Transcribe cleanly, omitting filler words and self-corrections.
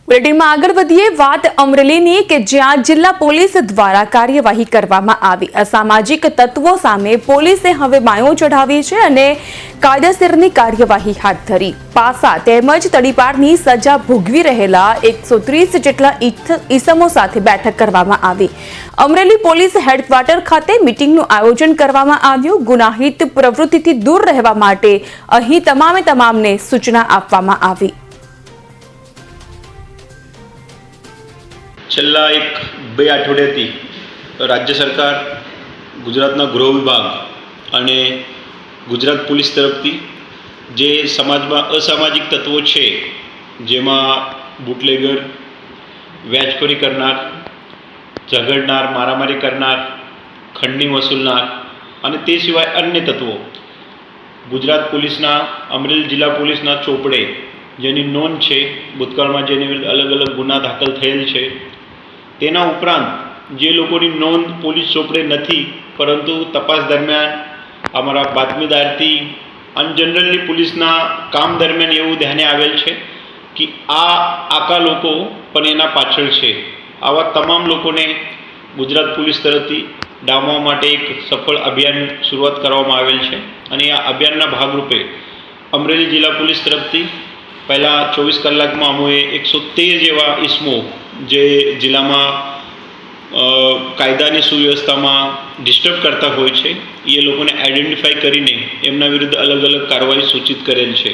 બુલેટિનમાં આગળ વધીએ વાત અમરેલીની કે જ્યાં જિલ્લા પોલીસ દ્વારા કાર્યવાહી કરવામાં આવી। અસામાજિક તત્વો સામે પોલીસે હવે બાયો ચઢાવી છે અને કાયદેસરની કાર્યવાહી હાથ ધરી। પાસા તેમજ તડીપારની સજા ભોગવી રહેલા 130 જેટલા ઈસમો સાથે બેઠક કરવામાં આવી। અમરેલી પોલીસ હેડક્વાર્ટર ખાતે મીટિંગનું આયોજન કરવામાં આવ્યું। ગુનાહિત પ્રવૃત્તિથી દૂર રહેવા માટે અહીં તમામને સૂચના આપવામાં આવી। છેલ્લા 1-2 અઠવાડિયાથી રાજ્ય સરકાર, ગુજરાતના ગૃહ વિભાગ અને ગુજરાત પોલીસ તરફથી જે સમાજમાં અસામાજિક તત્વો છે, જેમાં બુટલેગર, વ્યાજખોરી કરનાર, ઝઘડનાર, મારામારી કરનાર, ખંડણી વસૂલનાર અને તે સિવાય અન્ય તત્વો ગુજરાત પોલીસના, અમરેલી જિલ્લા પોલીસના ચોપડે જેની નોંધ છે, ભૂતકાળમાં જેની વિરુદ્ધ અલગ અલગ ગુના દાખલ થયેલ છે, તેના ઉપરાંત જે લોકોની નોંધ પોલીસ ચોપડે નથી પરંતુ તપાસ દરમિયાન અમારા બાતમીદારથી અને જનરલી પોલીસના કામ દરમિયાન એવું ધ્યાને આવેલ છે કે આકા લોકો પણ એના પાછળ છે। આવા તમામ લોકોને ગુજરાત પોલીસ તરફથી ડામવા માટે એક સફળ અભિયાન શરૂઆત કરવામાં આવેલ છે અને આ અભિયાનના ભાગરૂપે અમરેલી જિલ્લા પોલીસ તરફથી પહેલાં 24 કલાકમાં અમોએ 113 જેવા ઇસમો જે જિલ્લામાં કાયદાની સુવ્યવસ્થામાં ડિસ્ટર્બ કરતા હોય છે, એ લોકોને આઈડેન્ટિફાઈ કરીને એમના વિરુદ્ધ અલગ અલગ કાર્યવાહી સૂચિત કરેલ છે।